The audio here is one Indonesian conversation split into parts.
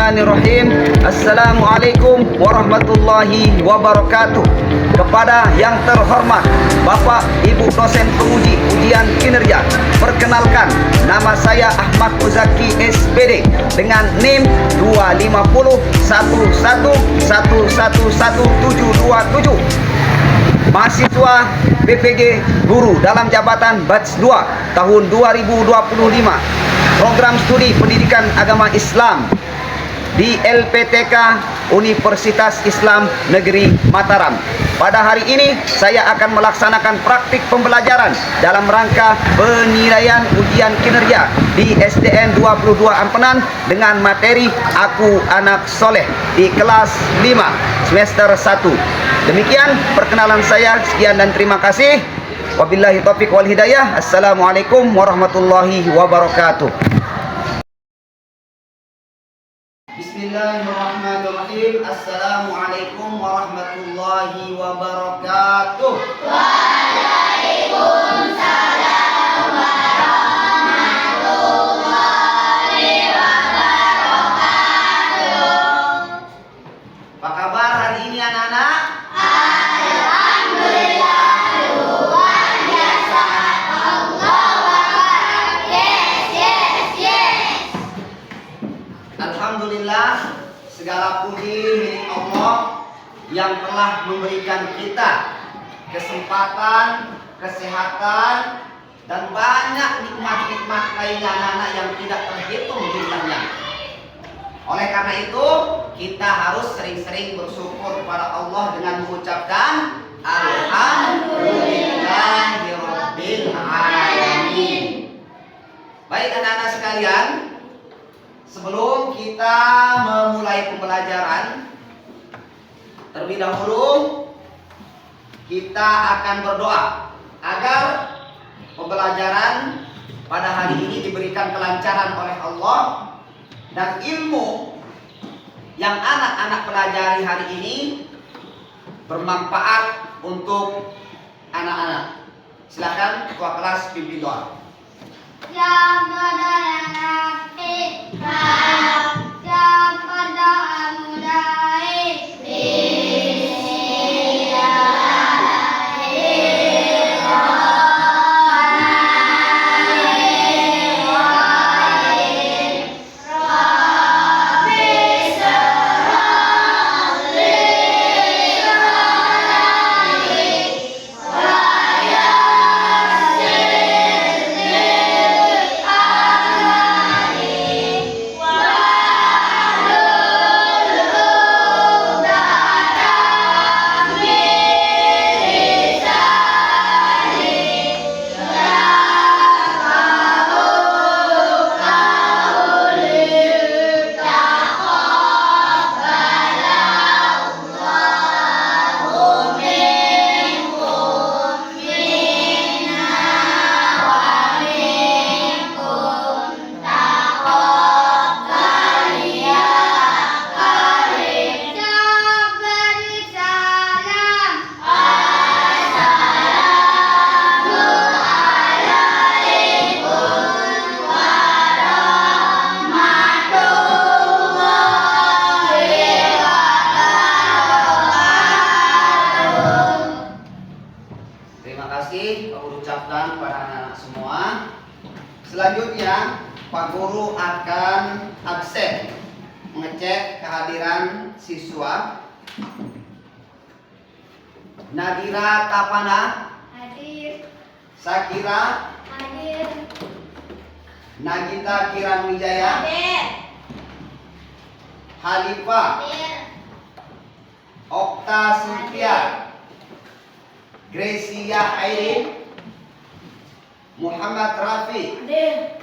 Bismillahirrahmanirrahim. Assalamualaikum warahmatullahi wabarakatuh. Kepada yang terhormat Bapak Ibu dosen penguji ujian kinerja, perkenalkan, nama saya Ahmad Muzaki SPD dengan NIM 25011111727, mahasiswa BPG Guru dalam jabatan batch 2 tahun 2025, program studi pendidikan agama Islam di LPTK Universitas Islam Negeri Mataram. Pada hari ini saya akan melaksanakan praktik pembelajaran dalam rangka penilaian ujian kinerja di SDN 22 Ampenan dengan materi Aku Anak Soleh di kelas 5 semester 1. Demikian perkenalan saya, sekian dan terima kasih. Wabillahi taufiq wal hidayah. Assalamualaikum warahmatullahi wabarakatuh. Bismillahirrahmanirrahim. Assalamualaikum warahmatullahi wabarakatuh. Waalaikumsalam warahmatullahi wabarakatuh. Apa kabar hari ini anak-anak? Alhamdulillah, luar biasa. Allahu Akbar. Yes. Alhamdulillah, segala puji milik Allah yang telah memberikan kita kesempatan, kesehatan, dan banyak nikmat-nikmat lainnya anak-anak yang tidak terhitung jumlahnya. Oleh karena itu, kita harus sering-sering bersyukur kepada Allah dengan mengucapkan Alhamdulillahirabbil alamin. Baik anak-anak sekalian, sebelum kita memulai pembelajaran, terlebih dahulu kita akan berdoa agar pembelajaran pada hari ini diberikan kelancaran oleh Allah dan ilmu yang anak-anak pelajari hari ini bermanfaat untuk anak-anak. Silakan ketua kelas pimpin doa. Ucapkan pada anak-anak semua. Selanjutnya Pak Guru akan absen mengecek kehadiran siswa. Nadira Tapana Hadir. Sakira Hadir. Nagita Kiran Wijaya Hadir. Halifah Hadir. Okta Sintia Gracia Airin Muhammad Rafi Hadir.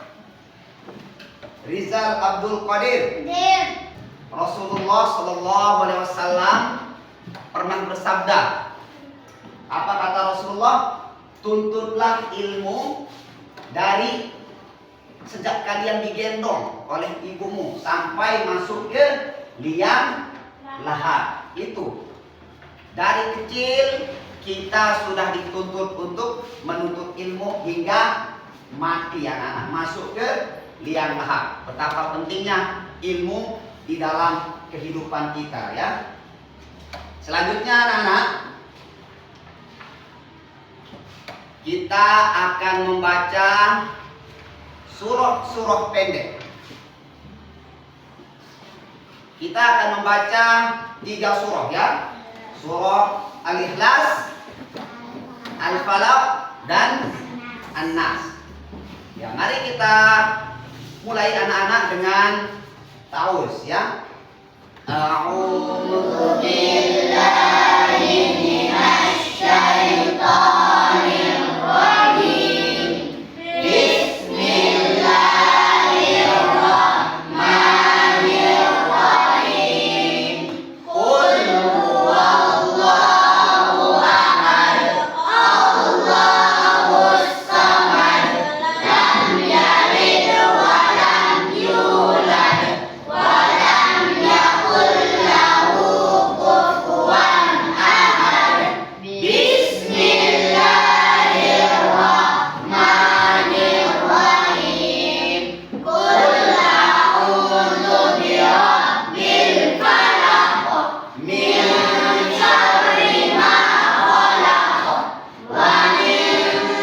Rizal Abdul Qadir. Hadir. Rasulullah Shallallahu Alaihi Wasallam pernah bersabda, apa kata Rasulullah? Tuntutlah ilmu dari sejak kalian digendong oleh ibumu sampai masuk ke liang lahat. Itu dari kecil kita sudah dituntut untuk menuntut ilmu hingga mati anak-anak, masuk ke liang lahat. Betapa pentingnya ilmu di dalam kehidupan kita ya. Selanjutnya anak-anak, kita akan membaca surah-surah pendek. Kita akan membaca 3 surah ya. Surah Al-Ikhlas, Al-Falaq, dan An-Nas. Ya, mari kita mulai anak-anak dengan ta'awuz ya. A'udzu billahi minasy syaithanir rajim. Bismillahirrahmanirrahim. Qul huwallahu ahad, Allahus samad, lam yalid wa lam yulad wa lam yakul lahu kufuwan ahad. Bismillahirrahmanirrahim. Qul a'udzu birabbil falaq, min syarri ma khalaq, wa min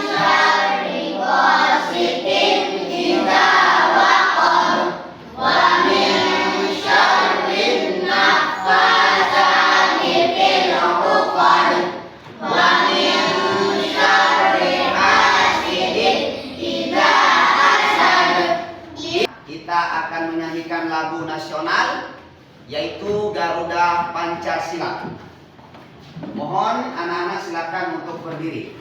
syarri ghasiqin idza waqab, wa min syarri naffatsati fil 'uqad, wa min syarri hasidin idza hasad. Kita akan menyanyikan lagu nasional yaitu Garuda Pancasila. Mohon anak-anak silakan untuk berdiri.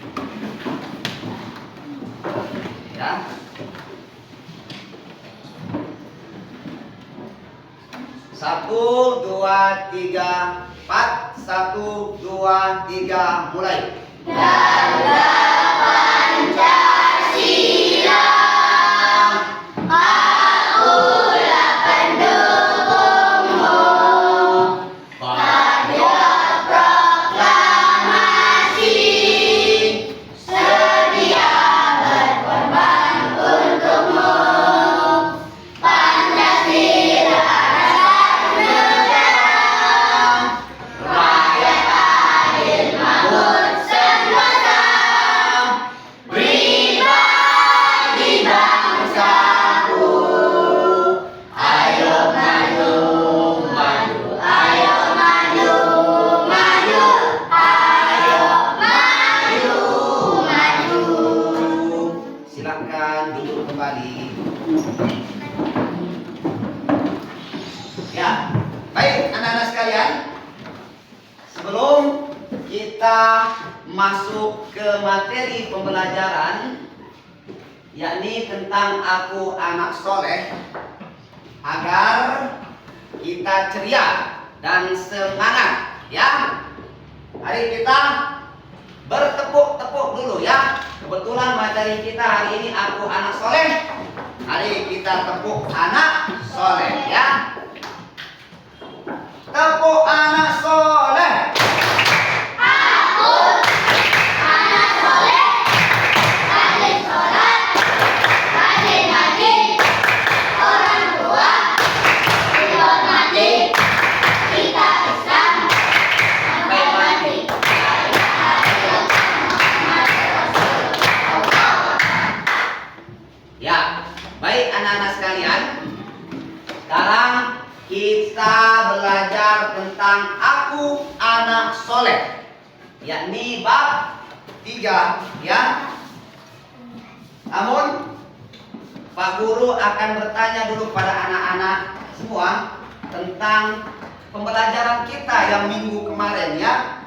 Ya. Satu, dua, tiga, empat. 1, 2, 3, mulai. Garuda Pancasila, akulah pendukungmu. Pada proklamasi, sedia berkorban untukmu. Pancasila dasar negara, rakyat adil makmur sentosa, pribadi bangsaku. Ayo maju, maju, ayo maju, maju, ayo maju, maju. Silakan duduk kembali. Ya, baik anak-anak sekalian. Sebelum kita masuk ke materi pembelajaran, yakni tentang aku anak soleh, agar kita ceria dan semangat, ya. Mari kita bertepuk-tepuk dulu ya. Kebetulan materi kita hari ini aku anak soleh. Mari kita tepuk anak soleh ya. Tepuk anak soleh. Aku anak soleh, rajin sholat, rajin ngaji, orang tua dihormati, kita Islam sampai mati. Ya, baik anak-anak sekalian. Sekarang kita belajar tentang aku anak soleh, yakni bab 3 ya. Namun Pak Guru akan bertanya dulu pada anak-anak semua tentang pembelajaran kita yang minggu kemarin ya,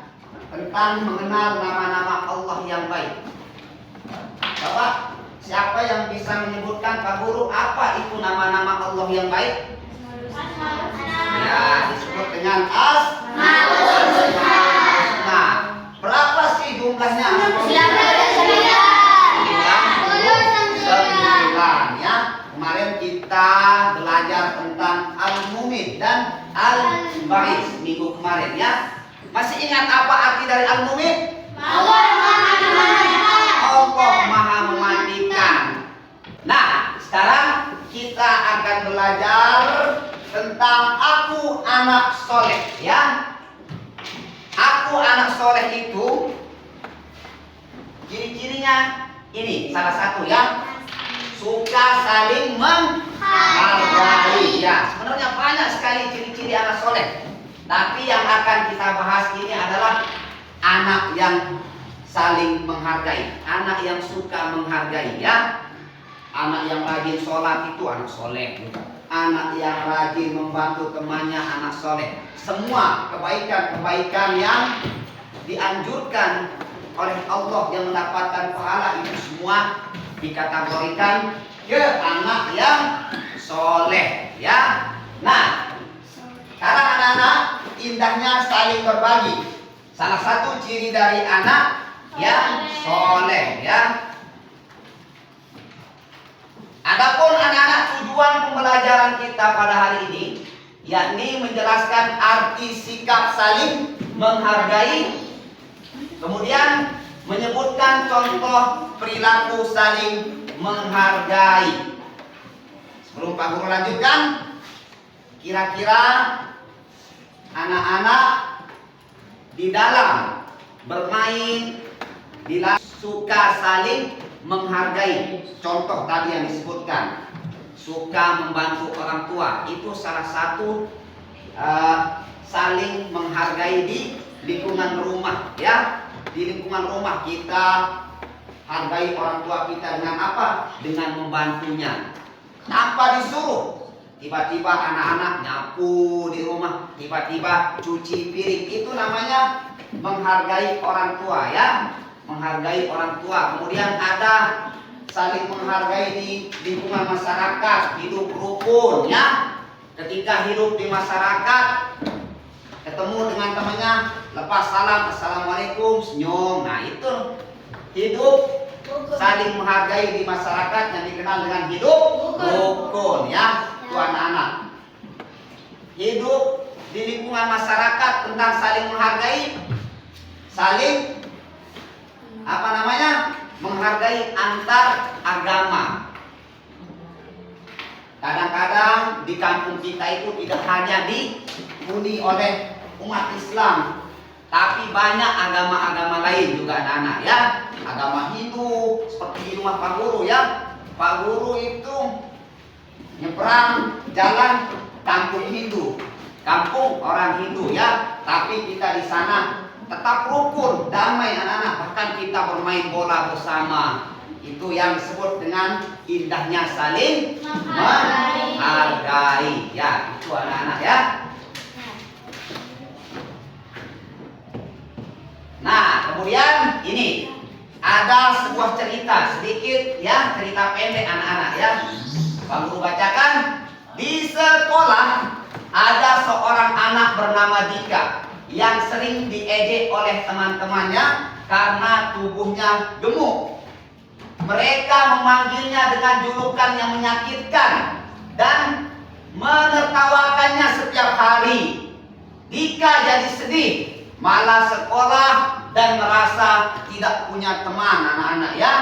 tentang mengenal nama-nama Allah yang baik. Bapak, siapa yang bisa menyebutkan Pak Guru apa itu nama-nama Allah yang baik? Ya, disebut dengan Asmaul Husna. Nah, berapa sih jumlahnya? 9 ya. Kemarin kita belajar tentang Al-Mumid dan Al-Ba'is minggu kemarin ya. Masih ingat apa arti dari Al-Mumid? Allah Maha Mematikan. Nah, sekarang kita akan belajar tentang anak soleh ya. Aku anak soleh itu ciri-cirinya ini salah satu ya, suka saling menghargai ya. Sebenarnya banyak sekali ciri-ciri anak soleh, tapi yang akan kita bahas ini adalah anak yang saling menghargai, anak yang suka menghargai ya. Anak yang rajin sholat itu anak soleh, anak yang rajin membantu temannya anak soleh. Semua kebaikan-kebaikan yang dianjurkan oleh Allah yang mendapatkan pahala itu semua dikategorikan ke anak yang soleh ya. Nah, sekarang anak-anak, indahnya saling berbagi. Salah satu ciri dari anak yang soleh ya. Adapun anak-anak, tujuan pembelajaran kita pada hari ini yakni menjelaskan arti sikap saling menghargai, kemudian menyebutkan contoh perilaku saling menghargai. Sebelum Pak Guru lanjutkan, kira-kira anak-anak di dalam bermain suka saling menghargai. Contoh tadi yang disebutkan, suka membantu orang tua, itu salah satu saling menghargai di lingkungan rumah ya. Di lingkungan rumah kita hargai orang tua kita dengan apa? Dengan membantunya tanpa disuruh. Tiba-tiba anak-anak nyapu di rumah, tiba-tiba cuci piring, itu namanya menghargai orang tua ya. Menghargai orang tua. Kemudian ada saling menghargai di lingkungan masyarakat, hidup rukun ya. Ketika hidup di masyarakat, ketemu dengan temannya, lepas salam, assalamualaikum, senyum. Nah, itu hidup saling menghargai di masyarakat yang dikenal dengan hidup rukun ya. Itu anak-anak. Hidup di lingkungan masyarakat tentang saling menghargai, saling apa namanya? Menghargai antar agama. Kadang-kadang di kampung kita itu tidak hanya dihuni oleh umat Islam, tapi banyak agama-agama lain juga anak-anak ya. Agama Hindu seperti di rumah Pak Guru ya. Pak Guru itu nyebrang jalan kampung Hindu, kampung orang Hindu ya. Tapi kita di sana tetap rukun, damai anak-anak. Bahkan kita bermain bola bersama. Itu yang disebut dengan indahnya saling menghargai ya. Itu anak-anak ya. Nah, kemudian ini ada sebuah cerita sedikit ya, cerita pendek anak-anak ya. Pak Guru bacakan. Di sekolah ada seorang anak bernama Dika yang sering diejek oleh teman-temannya karena tubuhnya gemuk. Mereka memanggilnya dengan julukan yang menyakitkan dan menertawakannya setiap hari. Dika jadi sedih, malah sekolah dan merasa tidak punya teman anak-anak ya.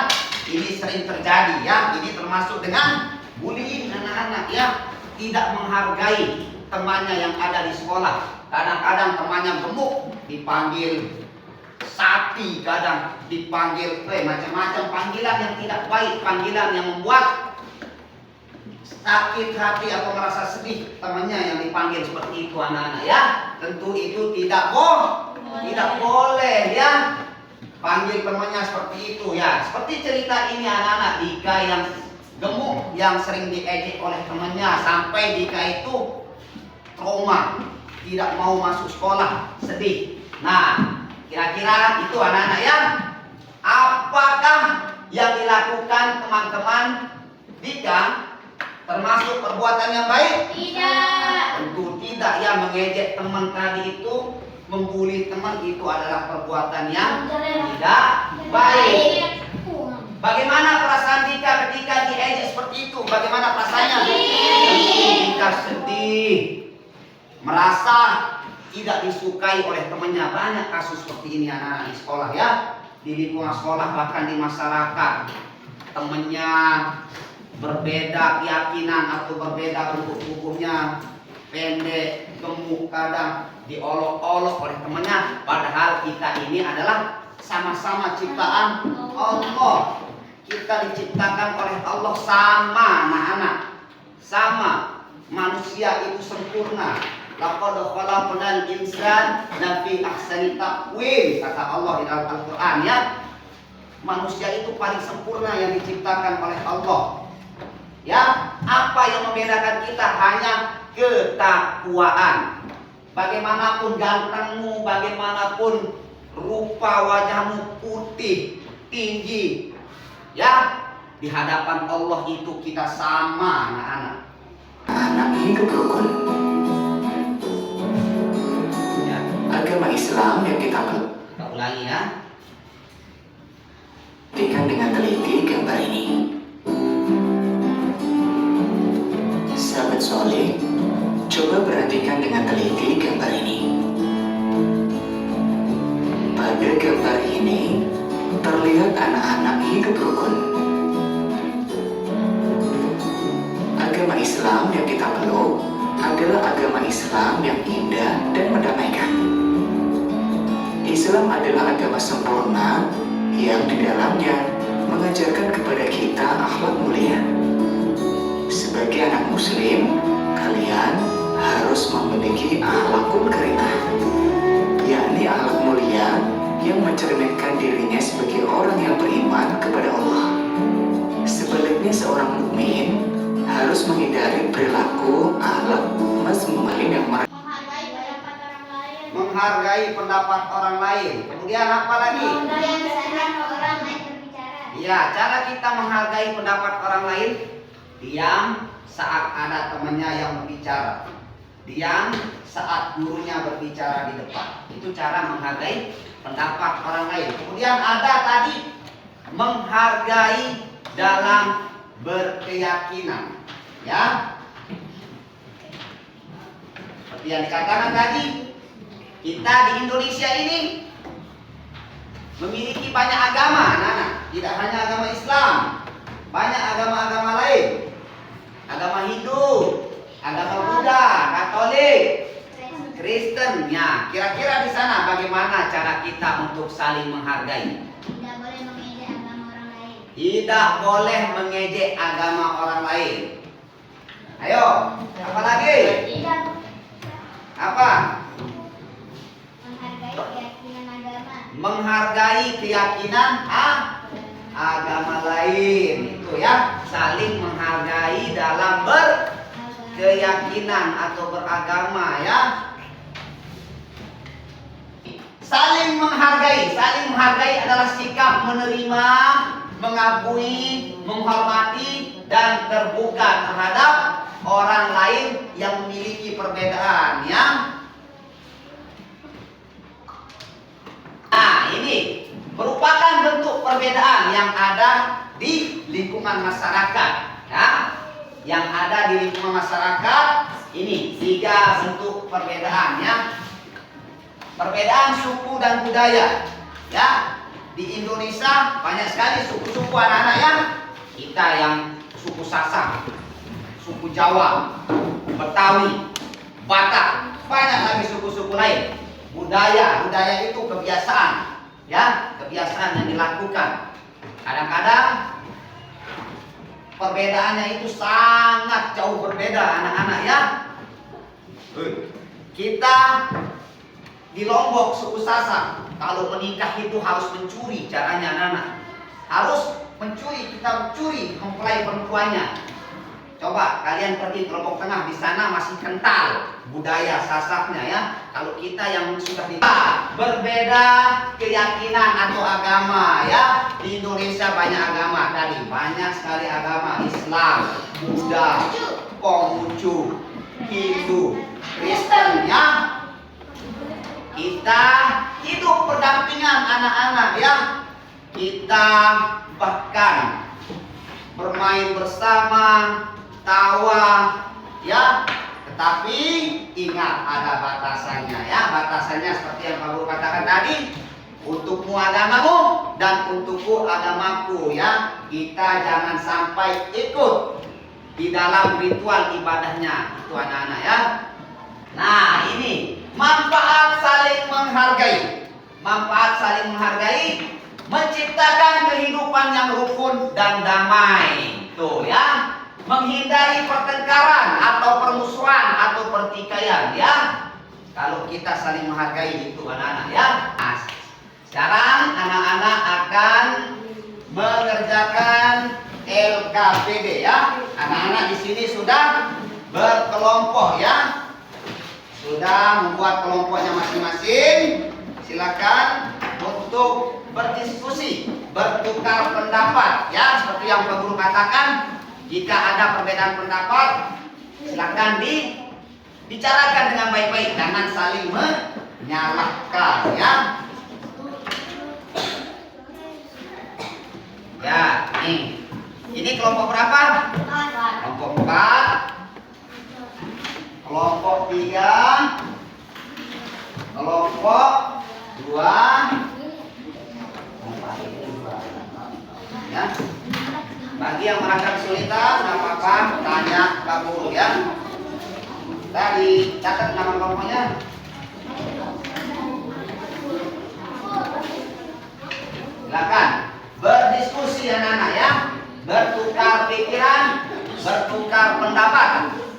Ini sering terjadi ya. Ini termasuk dengan bullying anak-anak ya. Tidak menghargai temannya yang ada di sekolah. Kadang-kadang temannya gemuk dipanggil sapi, kadang dipanggil macam-macam panggilan yang tidak baik, panggilan yang membuat sakit hati atau merasa sedih temannya yang dipanggil seperti itu anak-anak ya. Tentu itu tidak boleh ya. Panggil temannya seperti itu ya. Seperti cerita ini anak-anak, Dika yang gemuk yang sering diejek oleh temannya sampai Dika itu trauma, tidak mau masuk sekolah, sedih. Nah, kira-kira itu anak-anak ya. Apakah yang dilakukan teman-teman Dika termasuk perbuatan yang baik? Tidak. Tentu tidak ya. Mengejek teman tadi itu, membuli teman itu adalah perbuatan yang tidak baik. Bagaimana perasaan Dika ketika diejek seperti itu? Bagaimana perasaannya? Dika sedih, merasa tidak disukai oleh temannya. Banyak kasus seperti ini anak-anak di sekolah ya. Di lingkungan sekolah, bahkan di masyarakat. Temannya berbeda keyakinan atau berbeda bentuk tubuhnya, pendek, gemuk, kadang diolok-olok oleh temannya. Padahal kita ini adalah sama-sama ciptaan Allah. Kita diciptakan oleh Allah sama, anak-anak. Sama. Manusia itu sempurna. Laqad khalaqnal insana fi ahsani taqwim, kata Allah di dalam Al-Qur'an, ya. Manusia itu paling sempurna yang diciptakan oleh Allah. Ya, apa yang membedakan kita hanya ketakwaan. Bagaimanapun gantengmu, bagaimanapun rupa wajahmu putih, tinggi, ya, di hadapan Allah itu kita sama, anak-anak. Anak hidup rukun. Ya, Agama Islam yang kita kita ulangi, ya. perhatikan dengan teliti gambar ini. Sahabat soleh, coba perhatikan dengan teliti gambar ini. Pada gambar ini terlihat anak-anak hidup rukun. Agama Islam yang kita peluk adalah agama Islam yang indah dan mendamaikan. Islam adalah agama sempurna yang di dalamnya mengajarkan kepada kita akhlak mulia. Sebagai anak muslim, kalian harus memiliki akhlakul karimah, yakni akhlak mulia yang mencerminkan dirinya sebagai orang yang beriman kepada Allah. Sebaliknya, seorang mukmin harus menghindari perilaku akhlak mazmumin yang Menghargai pendapat orang lain. Menghargai pendapat orang lain. Kemudian apa lagi? Membiasakan orang lain berbicara. Ya, cara kita menghargai pendapat orang lain, diam saat ada temannya yang berbicara. Diam saat gurunya berbicara di depan. Itu cara menghargai pendapat orang lain. Kemudian ada tadi menghargai dalam berkeyakinan. Ya. Seperti yang dikatakan tadi, kita di Indonesia ini memiliki banyak agama, anak-anak. Tidak hanya agama Islam, banyak agama-agama lain. Agama Hindu, agama Buddha, Katolik, Kristen. Ya, kira-kira di sana bagaimana cara kita untuk saling menghargai? Tidak boleh mengejek agama orang lain. Tidak boleh mengejek agama orang lain. Ayo, apa lagi? Tidak Apa? menghargai keyakinan agama. Menghargai keyakinan agama lain. Itu ya, saling menghargai dalam berkeyakinan atau beragama, ya. Saling menghargai adalah sikap menerima, mengakui, menghormati, dan terbuka terhadap orang lain yang memiliki perbedaan, ya. Nah, ini merupakan bentuk perbedaan yang ada di lingkungan masyarakat, ya. Yang ada di lingkungan masyarakat ini 3 bentuk perbedaan, ya. Perbedaan suku dan budaya, ya. Di Indonesia banyak sekali suku-suku, anak-anak, ya. Kita yang suku Sasak, suku Jawa, Betawi, Batak, banyak lagi suku-suku lain. Budaya itu kebiasaan, ya, kebiasaan yang dilakukan. Kadang-kadang perbedaannya itu sangat jauh berbeda, anak-anak, ya. Kita di Lombok, suku Sasak, kalau menikah itu harus mencuri caranya, anak-anak. Harus mencuri, kita mencuri mempelai perempuannya. Coba kalian pergi ke Lombok Tengah, di sana masih kental budaya Sasaknya, ya. Kalau kita yang sudah berbeda keyakinan atau agama, ya. Di Indonesia banyak agama tadi, banyak sekali agama: Islam, Buddha, Konghucu, Hindu, Kristen, ya. Kita hidup berdampingan, anak-anak, ya. Kita bahkan bermain bersama, tawa, ya. Tetapi ingat, ada batasannya, ya. Batasannya seperti yang Pak Guru katakan tadi, untukmu agamamu dan untukku agamaku, ya. Kita jangan sampai ikut di dalam ritual ibadahnya, itu anak-anak, ya. Nah, ini manfaat saling menghargai. Manfaat saling menghargai menciptakan kehidupan yang rukun dan damai. Tuh ya, menghindari pertengkaran atau permusuhan atau pertikaian ya. Kalau kita saling menghargai itu anak-anak ya. Nah, sekarang anak-anak akan mengerjakan LKPD ya. Anak-anak di sini sudah berkelompok ya. Sudah membuat kelompoknya masing-masing. Silakan untuk berdiskusi, bertukar pendapat ya, seperti yang Pak Guru katakan. Jika ada perbedaan pendapat, silakan dibicarakan dengan baik-baik, jangan saling menyalahkan ya. Ya, ini kelompok berapa? Kelompok 4, kelompok 3, kelompok 2, ya. Bagi yang merasa kesulitan, nggak apa-apa, tanya Pak Guru ya. Tadi catat nama kelompoknya. Silakan berdiskusi anak-anak ya, bertukar pikiran, bertukar pendapat.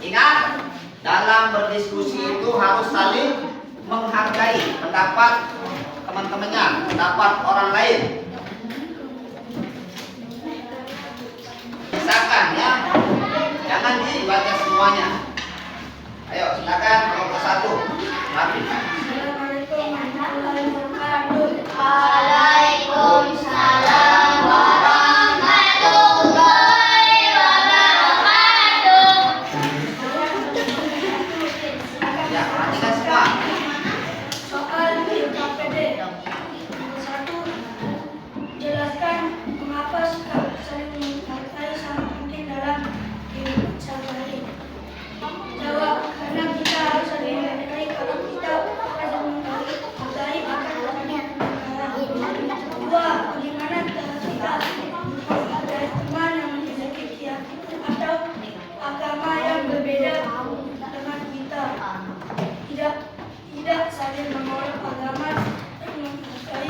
Ingat, dalam berdiskusi itu harus saling menghargai pendapat teman-temannya, pendapat orang lain. Misalkan ya, jangan dibaca semuanya. Ayo silakan kelompok 1. Rapi. Waalaikumsalam warahmatullahi wabarakatuh. Ya, perhatikan semua. Soal LKPD. 1. Jelaskan mengapa sikap saling menghargai sangat penting dalam kehidupan sehari-hari. Jawab, karena kita harus saling menghargai. Kalau kita saling menghargai akan terjadi pertengkaran. 2. Bagaimana cara kita menghargai teman yang memiliki keyakinan atau agama yang berbeda dengan kita. Tidak saling menolak agama dan menghargai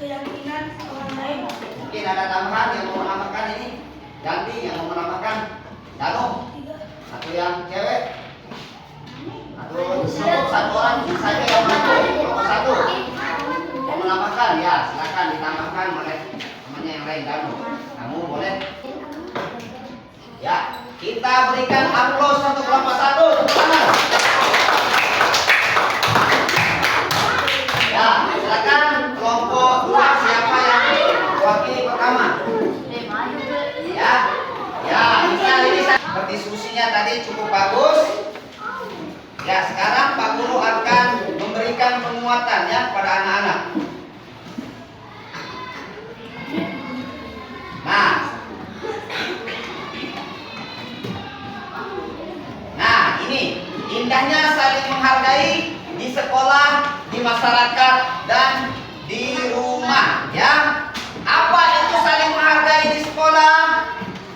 keyakinan orang lain. Mungkin ada tambahan yang mau menambahkan ini. Ganti yang mau menambahkan. Danu. 3. Satu yang cewek. Satu orang saja yang mampu. Kelompok 1. Mau menambahkan ya, silakan ditambahkan oleh temannya yang lain. Danu. Kamu boleh. Ya, kita berikan aplaus untuk kelompok 1. Ya, silakan kelompok 2, siapa yang mewakili pertama? Ya, ya, bisa. Berdiskusinya tadi cukup bagus. Ya, sekarang Pak Guru akan memberikan penguatan ya kepada anak-anak. Nah, ini indahnya saling menghargai di sekolah, di masyarakat, dan di rumah ya. Apa itu saling menghargai di sekolah?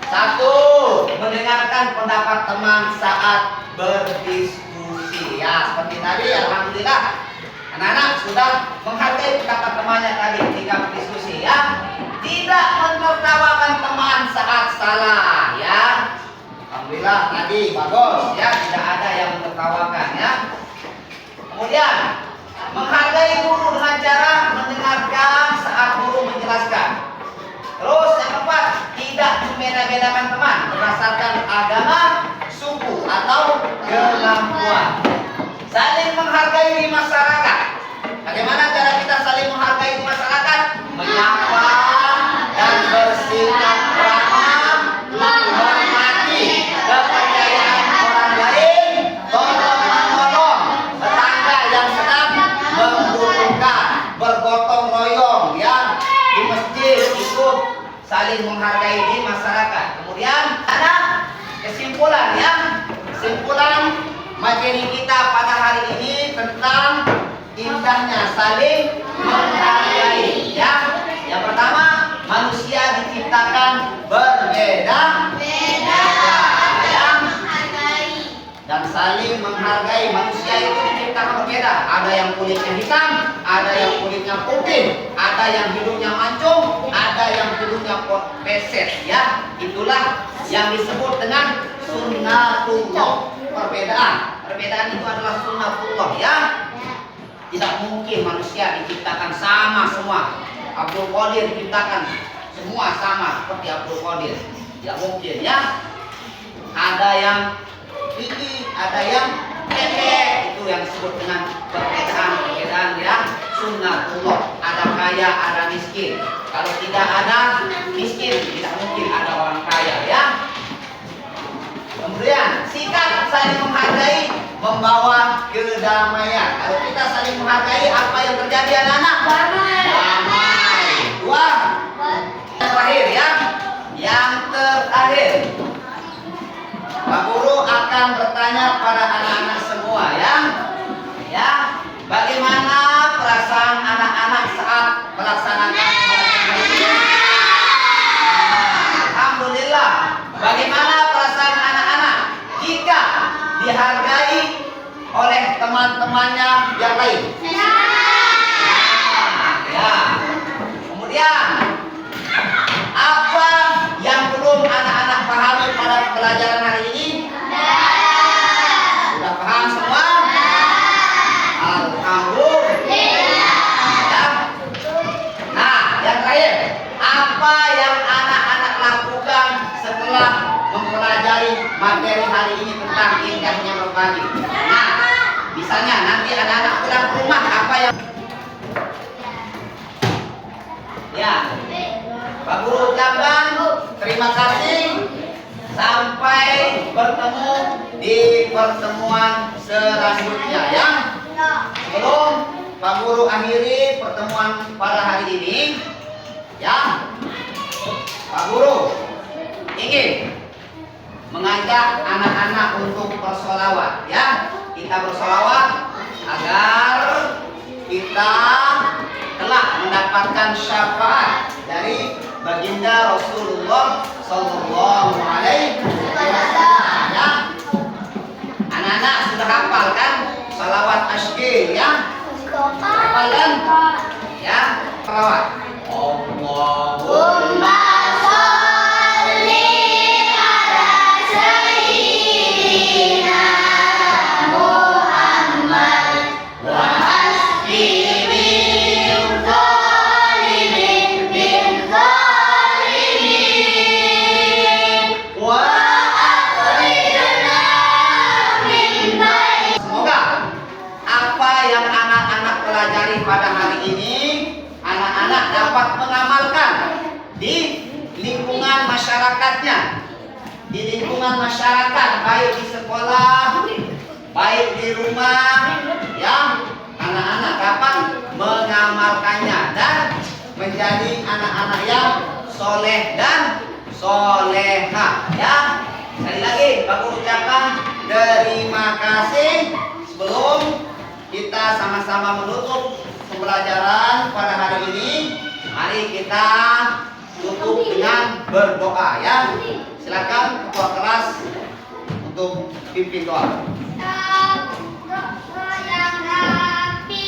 1. Mendengarkan pendapat teman saat berdiskusi ya, seperti tadi. Alhamdulillah anak-anak sudah menghargai pendapat temannya tadi ketika berdiskusi ya. Tidak menertawakan teman saat salah ya. Alhamdulillah tadi bagus ya, tidak ada yang menertawakan ya. Kemudian menghargai guru dengan cara mendengarkan saat guru menjelaskan. Terus yang keempat, tidak membeda-bedakan teman berdasarkan agama, suku atau kelakuan. Saling menghargai di masyarakat. Bagaimana cara kita saling menghargai di masyarakat? Menyapa dan bersikap ramah, menghormati kepercayaan orang lain, tolong-menolong tetangga yang sedang membutuhkan, bergotong royong ya di masjid, itu saling menghargai di masyarakat. Kemudian ada kesimpulan ya, kesimpulan materi kita pada hari ini tentang indahnya saling menghargai ya. Yang pertama, manusia diciptakan berbeda-beda ya, dan saling menghargai. Manusia itu diciptakan berbeda. Ada yang kulitnya hitam, ada yang kulitnya putih, ada yang hidungnya mancung, ada yang hidungnya peset. Ya, itulah yang disebut dengan sunnatullah. Perbedaan itu adalah sunnatullah. Ya, tidak mungkin manusia diciptakan sama semua. Abdul Qadir diciptakan semua sama seperti Abdul Qadir. Tidak mungkin, ya. Ada yang tinggi, ada yang pendek. Itu yang disebut dengan perbedaan yang sunnatullah. Ada kaya, ada miskin. Kalau tidak ada miskin, tidak mungkin ada orang kaya, ya. Kemudian sikap saling menghargai membawa kedamaian. Kalau kita saling menghargai, apa yang terjadi anak-anak? Damai. Dua. Yang terakhir, ya. Yang terakhir, Pak Guru akan bertanya pada anak-anak semua, ya. Ya, bagaimana perasaan anak-anak saat melaksanakan sholat ini? Alhamdulillah. Bagaimana perasaan anak-anak jika dihargai oleh teman-temannya yang lain? Ya. Kemudian apa yang belum anak-anak pahami pada pelajaran hari ini? Sudah paham semua? Alhamdulillah. Ya. Nah, yang terakhir, apa yang anak-anak lakukan setelah mempelajari materi hari ini tentang indahnya berbagi? Nah, misalnya nanti anak-anak pulang ke rumah, apa yang ya, Pak Guru ucapkan terima kasih. Sampai bertemu di pertemuan selanjutnya, ya. Sebelum Pak Guru akhiri pertemuan pada hari ini, ya, Pak Guru ingin mengajak anak-anak untuk bersolawat, ya. Kita bersolawat agar kita telah mendapatkan syafaat dari baginda Rasulullah Sallallahu Alaihi Wasallam. Ya. Anak-anak sudah hafal kan salawat asyir, ya? Hafal kan? Ya, salawat. Allahumma sholli ala sayyidina Muhammad wa asli min zalimin min zalimin wa akhrijna min bayn. Semoga apa yang anak-anak pelajari pada hari ini, anak-anak dapat mengamalkan di lingkungan masyarakatnya, di lingkungan masyarakat, baik di sekolah, baik di rumah, ya. Anak-anak dapat mengamalkannya dan menjadi anak-anak yang soleh dan soleha, ya. Sekali lagi, Bapak ucapkan terima kasih. Sebelum kita sama-sama menutup pembelajaran pada hari ini, mari kita tutup dengan berdoa, ya. Silakan ketua kelas untuk pimpin doa. Yang Nabi